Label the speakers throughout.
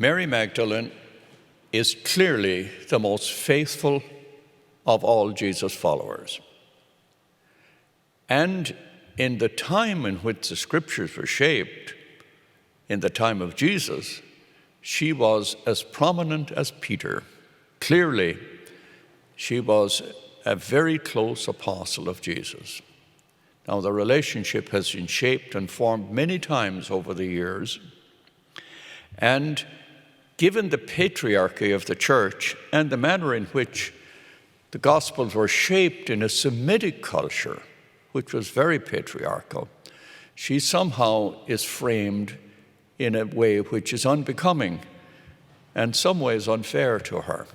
Speaker 1: Mary Magdalene is clearly the most faithful of all Jesus' followers. And in the time in which the scriptures were shaped, in the time of Jesus, she was as prominent as Peter. Clearly, she was a very close apostle of Jesus. Now, the relationship has been shaped and formed many times over the years. And given the patriarchy of the church and the manner in which the Gospels were shaped in a Semitic culture, which was very patriarchal, she somehow is framed in a way which is unbecoming and some ways unfair to her.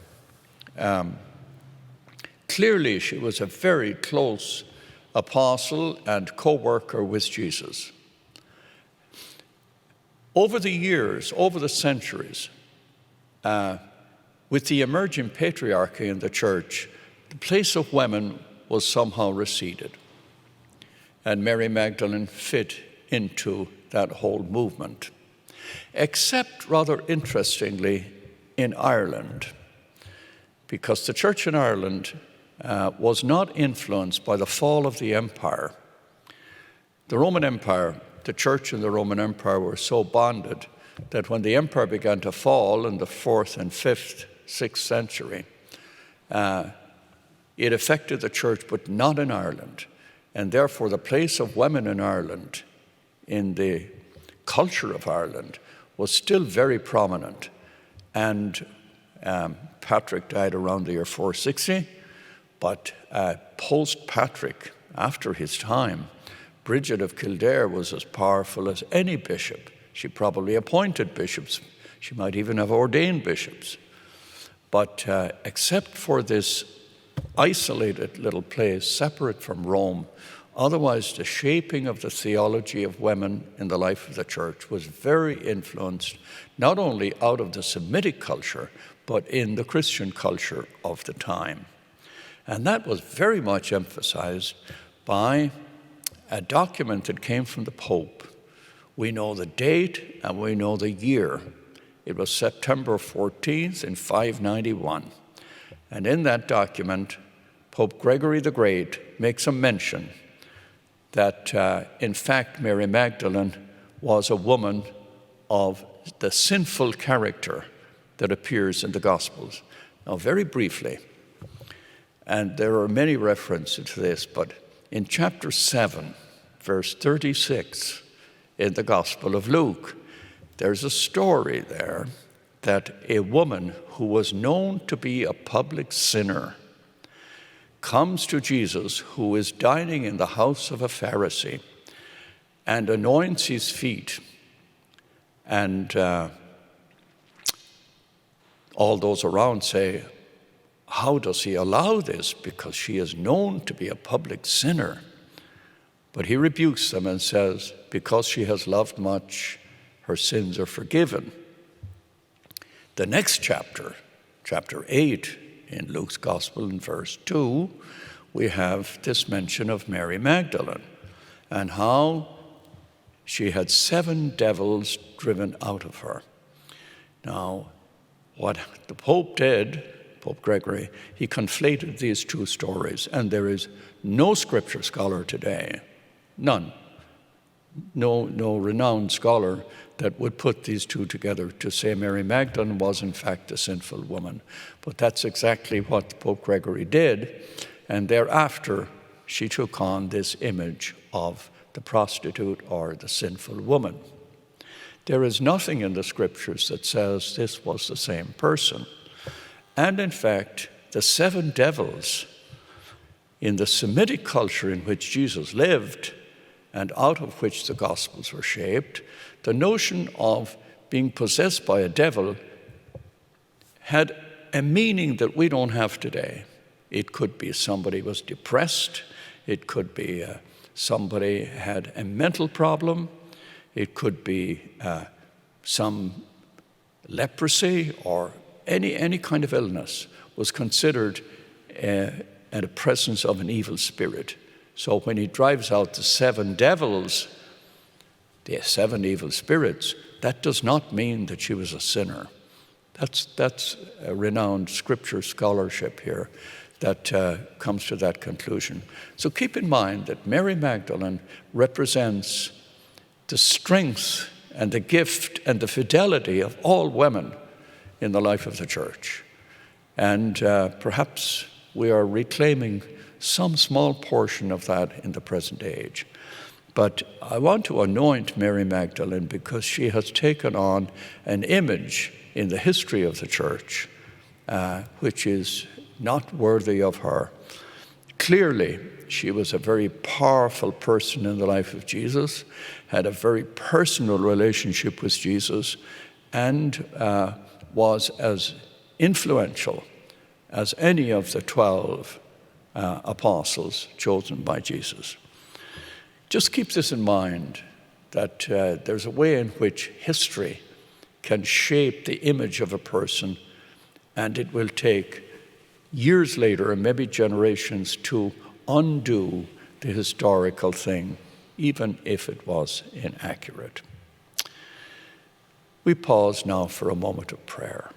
Speaker 1: Clearly, she was a very close apostle and co-worker with Jesus. Over the years, over the centuries, with the emerging patriarchy in the church, the place of women was somehow receded. And Mary Magdalene fit into that whole movement. Except, rather interestingly, in Ireland, because the church in Ireland was not influenced by the fall of the empire. The Roman Empire, the church in the Roman Empire were so bonded that when the empire began to fall in the 4th and 5th, 6th century, it affected the church, but not in Ireland. And therefore, the place of women in Ireland, in the culture of Ireland, was still very prominent. And Patrick died around the year 460, but post-Patrick, after his time, Bridget of Kildare was as powerful as any bishop. She probably appointed bishops. She might even have ordained bishops. But except for this isolated little place, separate from Rome, otherwise the shaping of the theology of women in the life of the church was very influenced, not only out of the Semitic culture, but in the Christian culture of the time. And that was very much emphasized by a document that came from the Pope. We know the date and we know the year. It was September 14th in 591. And in that document, Pope Gregory the Great makes a mention that, in fact, Mary Magdalene was a woman of the sinful character that appears in the Gospels. Now, very briefly, and there are many references to this, but in chapter 7, verse 36 in the Gospel of Luke, there's a story there that a woman who was known to be a public sinner comes to Jesus, who is dining in the house of a Pharisee, and anoints his feet. And all those around say, how does he allow this? Because she is known to be a public sinner. But he rebukes them and says, because she has loved much, her sins are forgiven. The next chapter, chapter 8 in Luke's Gospel in verse 2, we have this mention of Mary Magdalene and how she had 7 devils driven out of her. Now, what the Pope did, Pope Gregory, he conflated these two stories, and there is no scripture scholar today, none, no renowned scholar that would put these two together to say Mary Magdalene was in fact a sinful woman. But that's exactly what Pope Gregory did, and thereafter she took on this image of the prostitute or the sinful woman. There is nothing in the scriptures that says this was the same person. And in fact, the 7 devils in the Semitic culture in which Jesus lived and out of which the Gospels were shaped, the notion of being possessed by a devil had a meaning that we don't have today. It could be somebody was depressed. It could be somebody had a mental problem. It could be some leprosy or any kind of illness was considered a presence of an evil spirit. So when he drives out the 7 devils, the 7 evil spirits, that does not mean that she was a sinner. That's a renowned scripture scholarship here that comes to that conclusion. So keep in mind that Mary Magdalene represents the strength and the gift and the fidelity of all women in the life of the church. And perhaps we are reclaiming some small portion of that in the present age. But I want to anoint Mary Magdalene because she has taken on an image in the history of the church which is not worthy of her. Clearly, she was a very powerful person in the life of Jesus, had a very personal relationship with Jesus, and was as influential as any of the 12 apostles chosen by Jesus. Just keep this in mind, that there's a way in which history can shape the image of a person, and it will take years later, and maybe generations, to undo the historical thing, even if it was inaccurate. We pause now for a moment of prayer.